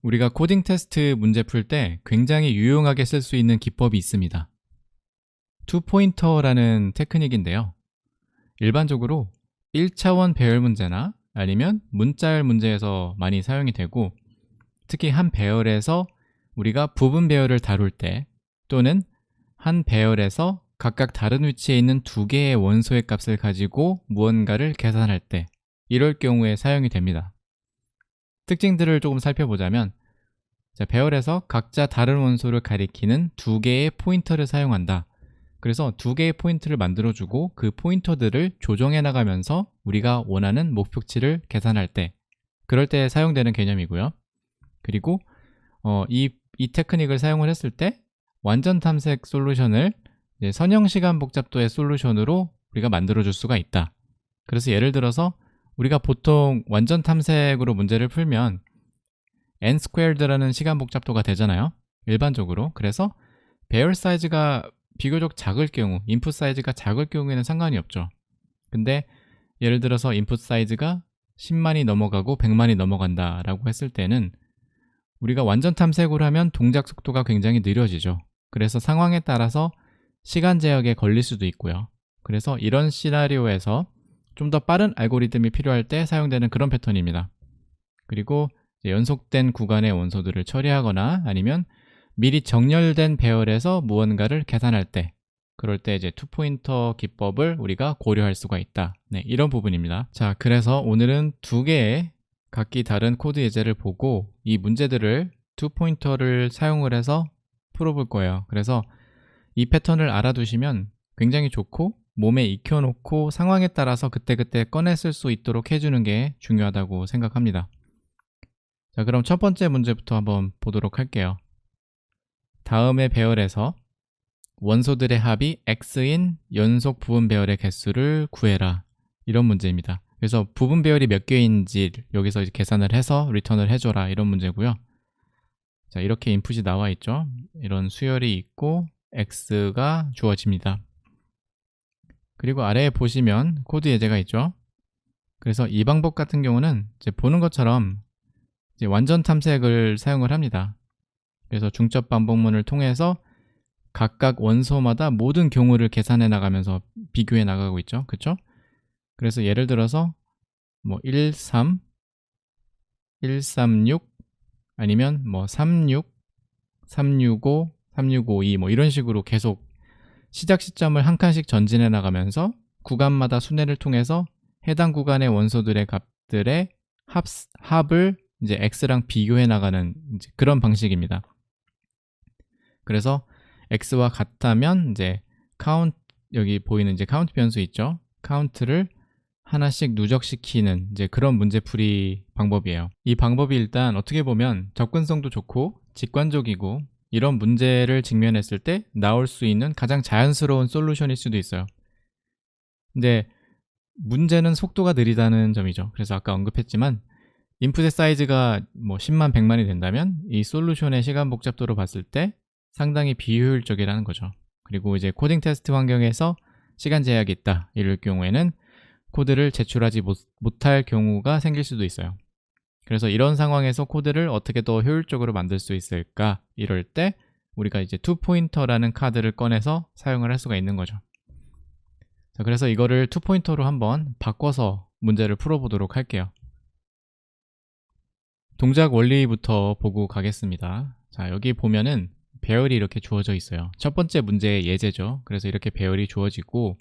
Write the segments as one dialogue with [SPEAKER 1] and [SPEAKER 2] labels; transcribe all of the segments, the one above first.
[SPEAKER 1] 우리가 코딩 테스트 문제 풀 때 굉장히 유용하게 쓸 수 있는 기법이 있습니다. 투포인터라는 테크닉인데요. 일반적으로 1차원 배열 문제나 아니면 문자열 문제에서 많이 사용이 되고, 특히 한 배열에서 우리가 부분 배열을 다룰 때, 또는 한 배열에서 각각 다른 위치에 있는 두 개의 원소의 값을 가지고 무언가를 계산할 때, 이럴 경우에 사용이 됩니다. 특징들을 조금 살펴보자면, 배열에서 각자 다른 원소를 가리키는 두 개의 포인터를 사용한다. 그래서 두 개의 포인트를 만들어주고 그 포인터들을 조정해 나가면서 우리가 원하는 목표치를 계산할 때, 그럴 때 사용되는 개념이고요. 그리고 이 테크닉을 사용을 했을 때 완전 탐색 솔루션을 선형 시간 복잡도의 솔루션으로 우리가 만들어줄 수가 있다. 그래서 예를 들어서 우리가 보통 완전 탐색으로 문제를 풀면 n 스퀘어드라는 시간 복잡도가 되잖아요, 일반적으로. 그래서 배열 사이즈가 비교적 작을 경우, 인풋 사이즈가 작을 경우에는 상관이 없죠. 근데 예를 들어서 인풋 사이즈가 10만이 넘어가고 100만이 넘어간다 라고 했을 때는 우리가 완전 탐색으로 하면 동작 속도가 굉장히 느려지죠. 그래서 상황에 따라서 시간 제약에 걸릴 수도 있고요. 그래서 이런 시나리오에서 좀 더 빠른 알고리즘이 필요할 때 사용되는 그런 패턴입니다. 그리고 연속된 구간의 원소들을 처리하거나 아니면 미리 정렬된 배열에서 무언가를 계산할 때, 그럴 때 이제 투포인터 기법을 우리가 고려할 수가 있다. 네, 이런 부분입니다. 자, 그래서 오늘은 두 개의 각기 다른 코드 예제를 보고 이 문제들을 투포인터를 사용을 해서 풀어볼 거예요. 그래서 이 패턴을 알아두시면 굉장히 좋고, 몸에 익혀놓고 상황에 따라서 그때그때 꺼내 쓸 수 있도록 해주는 게 중요하다고 생각합니다. 자, 그럼 첫 번째 문제부터 한번 보도록 할게요. 다음의 배열에서 원소들의 합이 x인 연속 부분 배열의 개수를 구해라, 이런 문제입니다. 그래서 부분 배열이 몇 개인지 여기서 이제 계산을 해서 리턴을 해줘라, 이런 문제고요. 자, 이렇게 인풋이 나와 있죠. 이런 수열이 있고 x가 주어집니다. 그리고 아래에 보시면 코드 예제가 있죠. 그래서 이 방법 같은 경우는 이제 보는 것처럼 이제 완전 탐색을 사용을 합니다. 그래서 중첩 반복문을 통해서 각각 원소마다 모든 경우를 계산해 나가면서 비교해 나가고 있죠. 그쵸? 그래서 예를 들어서 뭐 13, 136 아니면 뭐 36, 365, 3652 뭐 이런 식으로 계속 시작 시점을 한 칸씩 전진해 나가면서 구간마다 순회를 통해서 해당 구간의 원소들의 값들의 합을 이제 x랑 비교해 나가는 이제 그런 방식입니다. 그래서 x와 같다면 이제 카운트, 여기 보이는 이제 카운트 변수 있죠. 카운트를 하나씩 누적시키는 이제 그런 문제풀이 방법이에요. 이 방법이 일단 어떻게 보면 접근성도 좋고 직관적이고, 이런 문제를 직면했을 때 나올 수 있는 가장 자연스러운 솔루션일 수도 있어요. 근데 문제는 속도가 느리다는 점이죠. 그래서 아까 언급했지만 인풋의 사이즈가 뭐 10만, 100만이 된다면 이 솔루션의 시간 복잡도로 봤을 때 상당히 비효율적이라는 거죠. 그리고 이제 코딩 테스트 환경에서 시간 제약이 있다, 이럴 경우에는 코드를 제출하지 못할 경우가 생길 수도 있어요. 그래서 이런 상황에서 코드를 어떻게 더 효율적으로 만들 수 있을까, 이럴 때 우리가 이제 투포인터라는 카드를 꺼내서 사용을 할 수가 있는 거죠. 자, 그래서 이거를 투포인터로 한번 바꿔서 문제를 풀어보도록 할게요. 동작 원리부터 보고 가겠습니다. 자, 여기 보면은 배열이 이렇게 주어져 있어요. 첫 번째 문제의 예제죠. 그래서 이렇게 배열이 주어지고,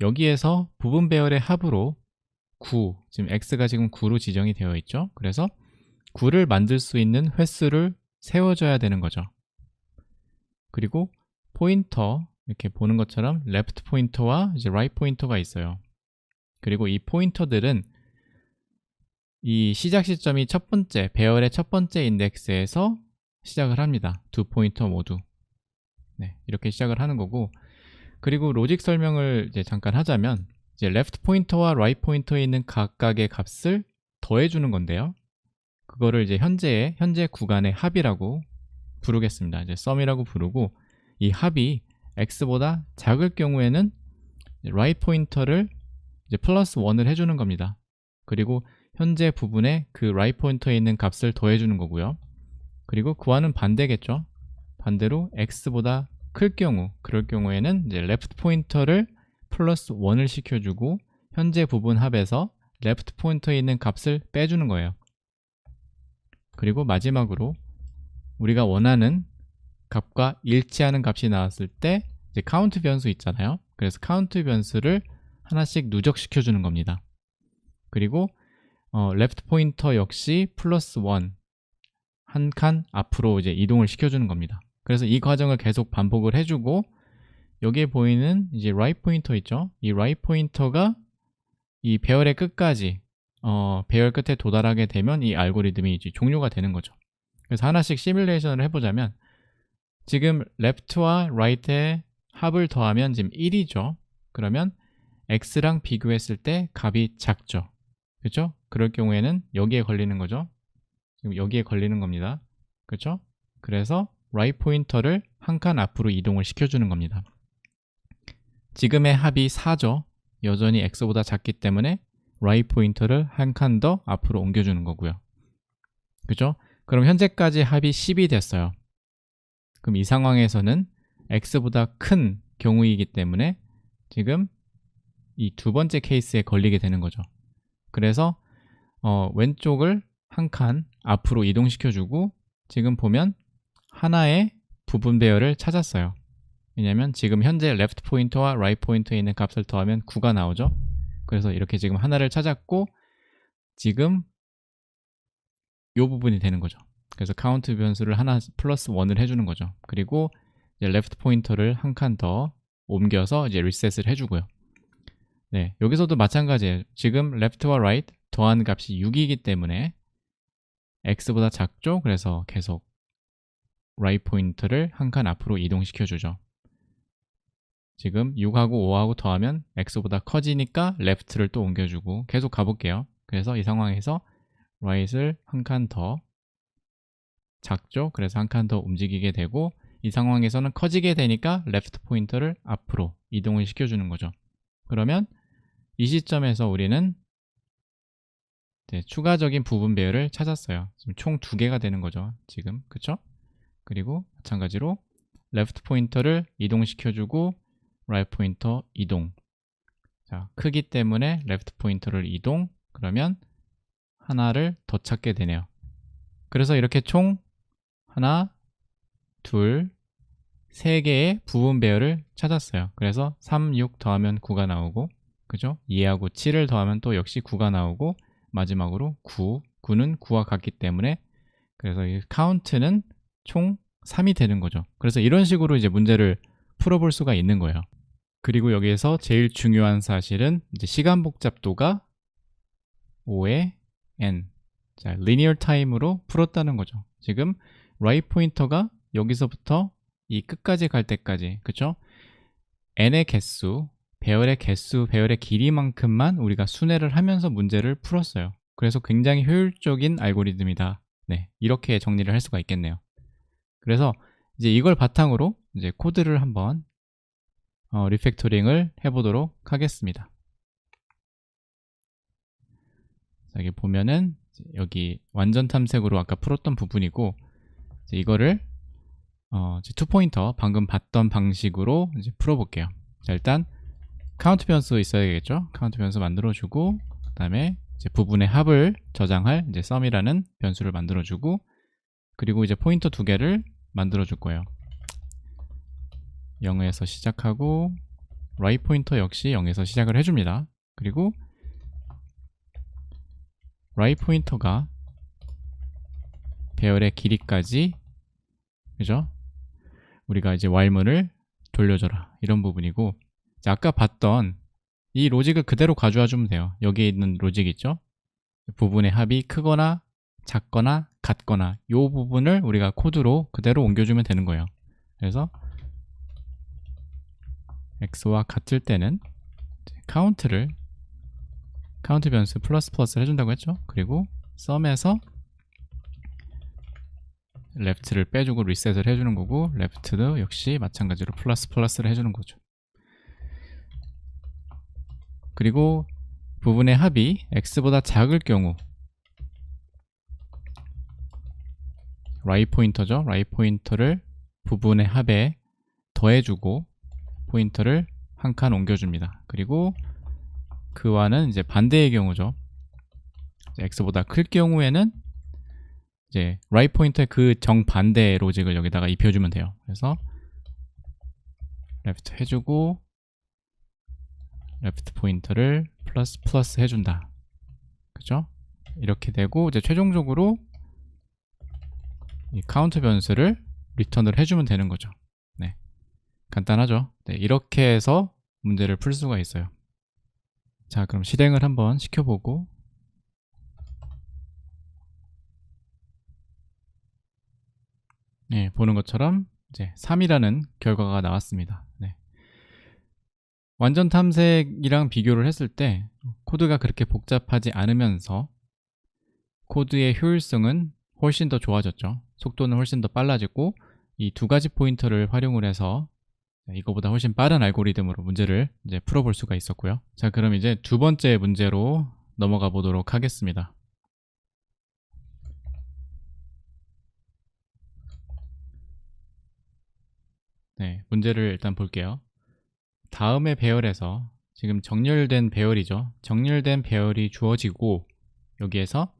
[SPEAKER 1] 여기에서 부분 배열의 합으로 9, 지금 x가 지금 9로 지정이 되어 있죠. 그래서 9를 만들 수 있는 횟수를 세워줘야 되는 거죠. 그리고 포인터, 이렇게 보는 것처럼 레프트 포인터와 이제 라이트 포인터가 있어요. 그리고 이 포인터들은 이 시작 시점이 첫 번째, 배열의 첫 번째 인덱스에서 시작을 합니다. 두 포인터 모두. 네, 이렇게 시작을 하는 거고, 그리고 로직 설명을 이제 잠깐 하자면, 이제 레프트 포인터와 라이트 포인터에 있는 각각의 값을 더해주는 건데요. 그거를 이제 현재 구간의 합이라고 부르겠습니다. 이제 썸이라고 부르고, 이 합이 x보다 작을 경우에는 라이트 포인터를 이제 플러스 1을 해주는 겁니다. 그리고 현재 부분에 그 라이트 포인터에 있는 값을 더해주는 거고요. 그리고 구하는 반대겠죠. 반대로 x보다 클 경우, 그럴 경우에는 이제 레프트 포인터를 플러스 1을 시켜주고 현재 부분 합에서 레프트 포인터에 있는 값을 빼주는 거예요. 그리고 마지막으로 우리가 원하는 값과 일치하는 값이 나왔을 때 이제 카운트 변수 있잖아요. 그래서 카운트 변수를 하나씩 누적시켜 주는 겁니다. 그리고 레프트 포인터 역시 플러스 1 한 칸 앞으로 이제 이동을 시켜주는 겁니다. 그래서 이 과정을 계속 반복을 해주고 여기에 보이는 이제 right 포인터 있죠? 이 right 포인터가 이 배열의 끝까지 배열 끝에 도달하게 되면 이 알고리즘이 이제 종료가 되는 거죠. 그래서 하나씩 시뮬레이션을 해보자면 지금 left와 right의 합을 더하면 지금 1이죠. 그러면 x랑 비교했을 때 값이 작죠. 그렇죠? 그럴 경우에는 여기에 걸리는 거죠. 지금 여기에 걸리는 겁니다. 그렇죠? 그래서 right 포인터를 한 칸 앞으로 이동을 시켜주는 겁니다. 지금의 합이 4죠. 여전히 x보다 작기 때문에 right 포인터를 한 칸 더 앞으로 옮겨주는 거고요. 그죠? 그럼 현재까지 합이 10이 됐어요. 그럼 이 상황에서는 x보다 큰 경우이기 때문에 지금 이 두 번째 케이스에 걸리게 되는 거죠. 그래서 왼쪽을 한 칸 앞으로 이동시켜주고 지금 보면 하나의 부분 배열을 찾았어요. 왜냐면 지금 현재 레프트 포인터와 라이트 포인터에 있는 값을 더하면 9가 나오죠. 그래서 이렇게 지금 하나를 찾았고 지금 이 부분이 되는 거죠. 그래서 카운트 변수를 하나 플러스 1을 해주는 거죠. 그리고 이제 레프트 포인터를 한 칸 더 옮겨서 이제 리셋을 해주고요. 네, 여기서도 마찬가지예요. 지금 left와 right 더한 값이 6이기 때문에 x보다 작죠. 그래서 계속 right 포인터를 한 칸 앞으로 이동시켜 주죠. 지금 6하고 5하고 더하면 x보다 커지니까 left를 또 옮겨주고 계속 가볼게요. 그래서 이 상황에서 right을 한 칸 더 작죠. 그래서 한 칸 더 움직이게 되고 이 상황에서는 커지게 되니까 left 포인터를 앞으로 이동을 시켜주는 거죠. 그러면 이 시점에서 우리는 추가적인 부분 배열을 찾았어요. 지금 총 2개가 되는 거죠. 지금 그쵸? 그리고 마찬가지로 레프트 포인터를 이동시켜주고 라이트 포인터 이동. 자, 크기 때문에 레프트 포인터를 이동. 그러면 하나를 더 찾게 되네요. 그래서 이렇게 총 하나, 둘, 3개의 부분 배열을 찾았어요. 그래서 3, 6 더하면 9가 나오고 그죠? 2하고 7을 더하면 또 역시 9가 나오고 마지막으로 9, 9는 9와 같기 때문에 그래서 이 카운트는 총 3이 되는 거죠. 그래서 이런 식으로 이제 문제를 풀어볼 수가 있는 거예요. 그리고 여기에서 제일 중요한 사실은 이제 시간 복잡도가 5의 n, 자, linear time으로 풀었다는 거죠. 지금 right 포인터가 여기서부터 이 끝까지 갈 때까지, 그쵸? n의 개수, 배열의 개수, 배열의 길이만큼만 우리가 순회를 하면서 문제를 풀었어요. 그래서 굉장히 효율적인 알고리즘이다. 네, 이렇게 정리를 할 수가 있겠네요. 그래서 이제 이걸 바탕으로 이제 코드를 한번 리팩토링을 해보도록 하겠습니다. 자, 여기 보면은 여기 완전 탐색으로 아까 풀었던 부분이고 이제 이거를 이제 투포인터 방금 봤던 방식으로 이제 풀어볼게요. 자, 일단 카운트 변수 있어야겠죠. 카운트 변수 만들어주고 그 다음에 이제 부분의 합을 저장할 이제 sum이라는 변수를 만들어주고 그리고 이제 포인터 2개를 만들어줄 거예요. 0에서 시작하고 right 포인터 역시 0에서 시작을 해줍니다. 그리고 right 포인터가 배열의 길이까지 그죠? 우리가 이제 while문을 돌려줘라 이런 부분이고 아까 봤던 이 로직을 그대로 가져와 주면 돼요. 여기에 있는 로직 있죠? 부분의 합이 크거나 작거나 같거나 이 부분을 우리가 코드로 그대로 옮겨주면 되는 거예요. 그래서 x와 같을 때는 카운트 변수 플러스를 해준다고 했죠. 그리고 sum에서 left를 빼주고 리셋을 해주는 거고 left도 역시 마찬가지로 플러스를 해주는 거죠. 그리고 부분의 합이 x보다 작을 경우 right 포인터죠. right 포인터를 부분의 합에 더해주고 포인터를 한 칸 옮겨줍니다. 그리고 그와는 이제 반대의 경우죠. x보다 클 경우에는 이제 right 포인터의 그 정반대 로직을 여기다가 입혀주면 돼요. 그래서 left 해주고 left 포인터를 플러스 해준다. 그죠? 이렇게 되고 이제 최종적으로 이 카운트 변수를 리턴을 해주면 되는 거죠. 네, 간단하죠? 네, 이렇게 해서 문제를 풀 수가 있어요. 자, 그럼 실행을 한번 시켜보고 네, 보는 것처럼 이제 3이라는 결과가 나왔습니다. 네. 완전 탐색이랑 비교를 했을 때 코드가 그렇게 복잡하지 않으면서 코드의 효율성은 훨씬 더 좋아졌죠. 속도는 훨씬 더 빨라지고 이 두 가지 포인터를 활용을 해서 이거보다 훨씬 빠른 알고리즘으로 문제를 이제 풀어볼 수가 있었고요. 자, 그럼 이제 두 번째 문제로 넘어가 보도록 하겠습니다. 네, 문제를 일단 볼게요. 다음의 배열에서 지금 정렬된 배열이죠. 정렬된 배열이 주어지고 여기에서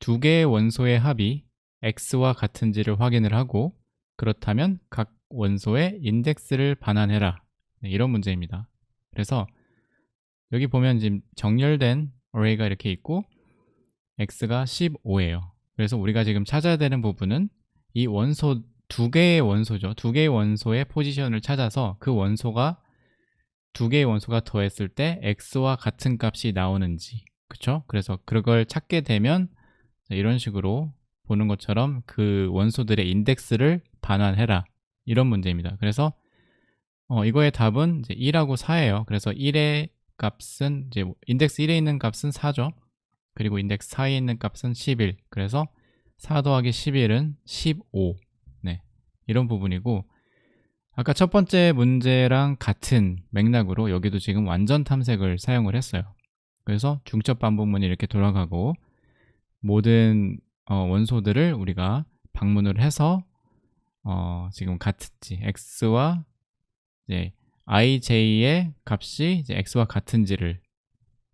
[SPEAKER 1] 두 개의 원소의 합이 x와 같은지를 확인을 하고 그렇다면 각 원소의 인덱스를 반환해라. 네, 이런 문제입니다. 그래서 여기 보면 지금 정렬된 array가 이렇게 있고 x가 15예요. 그래서 우리가 지금 찾아야 되는 부분은 이 원소 두 개의 원소죠. 두 개의 원소의 포지션을 찾아서 그 원소가 두 개의 원소가 더했을 때 x와 같은 값이 나오는지, 그쵸? 그래서 그걸 찾게 되면 이런 식으로 보는 것처럼 그 원소들의 인덱스를 반환해라, 이런 문제입니다. 그래서 이거의 답은 이제 1하고 4예요. 그래서 1의 값은 이제 인덱스 1에 있는 값은 4죠. 그리고 인덱스 4에 있는 값은 11. 그래서 4 더하기 11은 15. 네, 이런 부분이고, 아까 첫 번째 문제랑 같은 맥락으로 여기도 지금 완전 탐색을 사용을 했어요. 그래서 중첩 반복문이 이렇게 돌아가고 모든 원소들을 우리가 방문을 해서 지금 같은지 x와 이제 ij의 값이 이제 x와 같은지를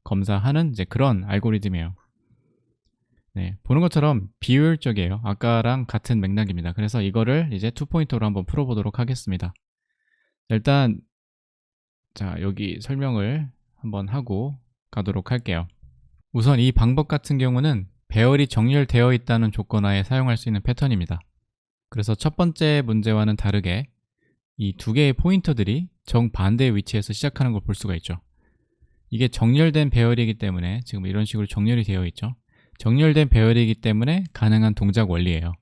[SPEAKER 1] 검사하는 이제 그런 알고리즘이에요. 네, 보는 것처럼 비효율적이에요. 아까랑 같은 맥락입니다. 그래서 이거를 이제 2포인터로 한번 풀어보도록 하겠습니다. 일단 자, 여기 설명을 한번 하고 가도록 할게요. 우선 이 방법 같은 경우는 배열이 정렬되어 있다는 조건하에 사용할 수 있는 패턴입니다. 그래서 첫 번째 문제와는 다르게 이 두 개의 포인터들이 정반대의 위치에서 시작하는 걸 볼 수가 있죠. 이게 정렬된 배열이기 때문에 지금 이런 식으로 정렬이 되어 있죠. 정렬된 배열이기 때문에 가능한 동작 원리예요.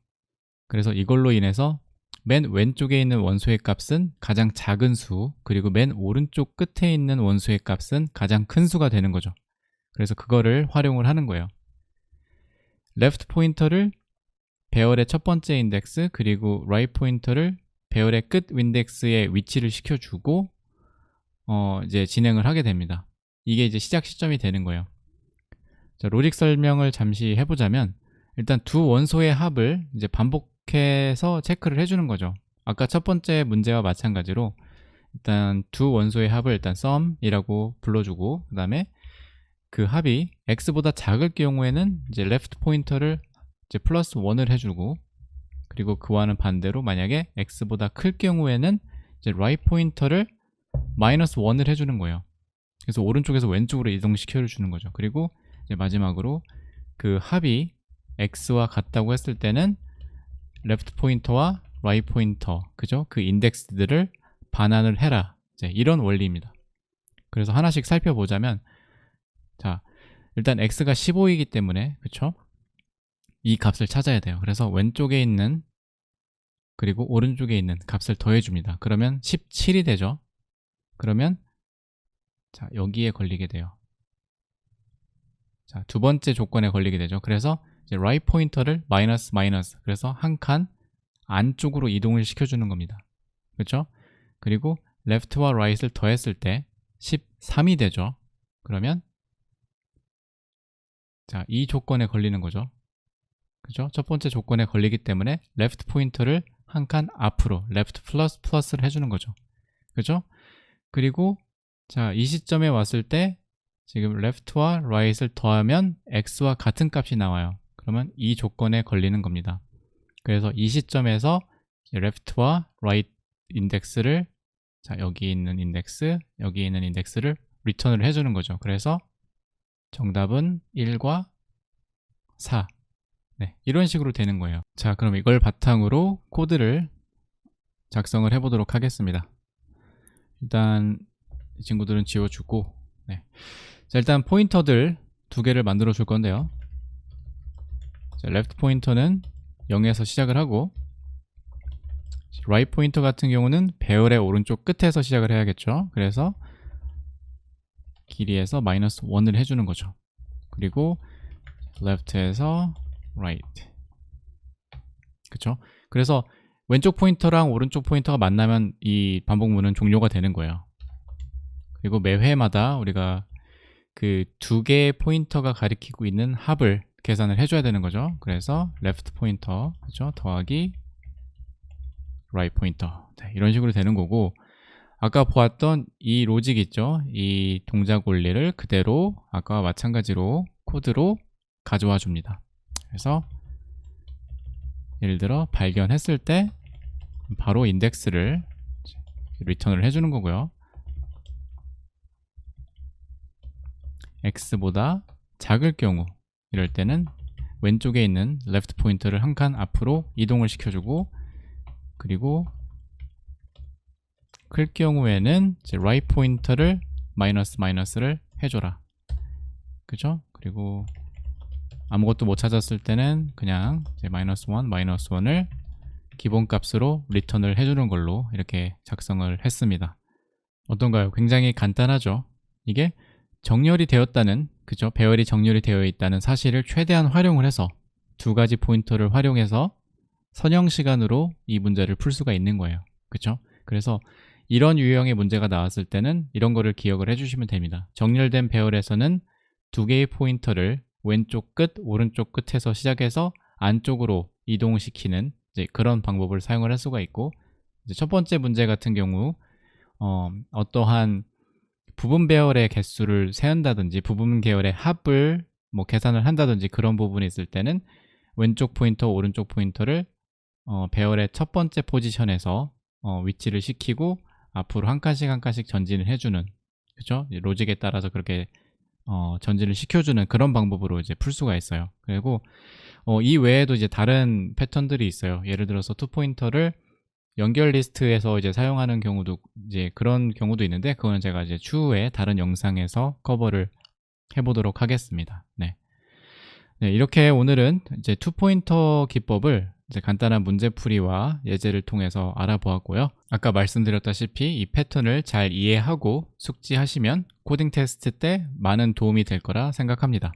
[SPEAKER 1] 그래서 이걸로 인해서 맨 왼쪽에 있는 원소의 값은 가장 작은 수, 그리고 맨 오른쪽 끝에 있는 원소의 값은 가장 큰 수가 되는 거죠. 그래서 그거를 활용을 하는 거예요. left 포인터를 배열의 첫 번째 인덱스, 그리고 right 포인터를 배열의 끝 인덱스에 위치를 시켜주고 이제 진행을 하게 됩니다. 이게 이제 시작 시점이 되는 거예요. 자, 로직 설명을 잠시 해보자면 일단 두 원소의 합을 이제 반복해서 체크를 해주는 거죠. 아까 첫 번째 문제와 마찬가지로 일단 두 원소의 합을 일단 sum이라고 불러주고 그 다음에 그 합이 x보다 작을 경우에는 이제 left 포인터를 이제 플러스 1을 해주고 그리고 그와는 반대로 만약에 x보다 클 경우에는 이제 right 포인터를 마이너스 1을 해주는 거예요. 그래서 오른쪽에서 왼쪽으로 이동시켜 주는 거죠. 그리고 이제 마지막으로 그 합이 x와 같다고 했을 때는 left 포인터와 right 포인터, 그죠? 그 인덱스들을 반환을 해라. 이제 이런 원리입니다. 그래서 하나씩 살펴보자면, 자, 일단 x가 15이기 때문에, 그쵸? 이 값을 찾아야 돼요. 그래서 왼쪽에 있는 그리고 오른쪽에 있는 값을 더해줍니다. 그러면 17이 되죠. 그러면 자, 여기에 걸리게 돼요. 자, 두 번째 조건에 걸리게 되죠. 그래서 이제 right 포인터를 마이너스 그래서 한 칸 안쪽으로 이동을 시켜주는 겁니다. 그렇죠? 그리고 left와 right을 더했을 때 13이 되죠. 그러면 자, 이 조건에 걸리는 거죠. 그죠? 첫 번째 조건에 걸리기 때문에 left 포인터를 한 칸 앞으로 left 플러스 플러스를 해주는 거죠. 그죠? 그리고 자, 이 시점에 왔을 때 지금 left와 right을 더하면 x와 같은 값이 나와요. 그러면 이 조건에 걸리는 겁니다. 그래서 이 시점에서 left와 right 인덱스를 자, 여기 있는 인덱스, 여기 있는 인덱스를 리턴을 해주는 거죠. 그래서 정답은 1과 4. 네, 이런 식으로 되는 거예요. 자, 그럼 이걸 바탕으로 코드를 작성을 해보도록 하겠습니다. 일단 이 친구들은 지워주고, 네. 자, 일단 포인터들 두 개를 만들어 줄 건데요. 자, 레프트 포인터는 0에서 시작을 하고, 라이트 포인터 같은 경우는 배열의 오른쪽 끝에서 시작을 해야겠죠. 그래서 길이에서 마이너스 1을 해주는 거죠. 그리고 left에서 right. 그쵸? 그래서 왼쪽 포인터랑 오른쪽 포인터가 만나면 이 반복문은 종료가 되는 거예요. 그리고 매 회마다 우리가 그 두 개의 포인터가 가리키고 있는 합을 계산을 해줘야 되는 거죠. 그래서 left 포인터, 그죠? 더하기 right 포인터. 네, 이런 식으로 되는 거고, 아까 보았던 이 로직 있죠? 이 동작 원리를 그대로 아까와 마찬가지로 코드로 가져와 줍니다. 그래서 예를 들어 발견했을 때 바로 인덱스를 리턴을 해주는 거고요. x보다 작을 경우 이럴 때는 왼쪽에 있는 left 포인터를 한 칸 앞으로 이동을 시켜주고, 그리고 클 경우에는 이제 right 포인터를 마이너스를 해줘라. 그죠? 그리고 아무것도 못 찾았을 때는 그냥 이제 마이너스 1을 기본값으로 리턴을 해주는 걸로 이렇게 작성을 했습니다. 어떤가요? 굉장히 간단하죠? 이게 정렬이 되었다는, 그죠? 배열이 정렬이 되어 있다는 사실을 최대한 활용을 해서 두 가지 포인터를 활용해서 선형 시간으로 이 문제를 풀 수가 있는 거예요. 그죠? 그래서 이런 유형의 문제가 나왔을 때는 이런 거를 기억을 해주시면 됩니다. 정렬된 배열에서는 두 개의 포인터를 왼쪽 끝, 오른쪽 끝에서 시작해서 안쪽으로 이동시키는 이제 그런 방법을 사용을 할 수가 있고, 이제 첫 번째 문제 같은 경우 어떠한 부분 배열의 개수를 세운다든지 부분 계열의 합을 뭐 계산을 한다든지 그런 부분이 있을 때는 왼쪽 포인터, 오른쪽 포인터를 배열의 첫 번째 포지션에서 위치를 시키고 앞으로 한 칸씩 한 칸씩 전진을 해주는, 그죠? 로직에 따라서 그렇게 전진을 시켜주는 그런 방법으로 이제 풀 수가 있어요. 그리고 이 외에도 이제 다른 패턴들이 있어요. 예를 들어서 투 포인터를 연결 리스트에서 이제 사용하는 경우도 이제 그런 경우도 있는데, 그거는 제가 이제 추후에 다른 영상에서 커버를 해보도록 하겠습니다. 네. 네, 이렇게 오늘은 이제 투 포인터 기법을 이제 간단한 문제풀이와 예제를 통해서 알아보았고요. 아까 말씀드렸다시피 이 패턴을 잘 이해하고 숙지하시면 코딩 테스트 때 많은 도움이 될 거라 생각합니다.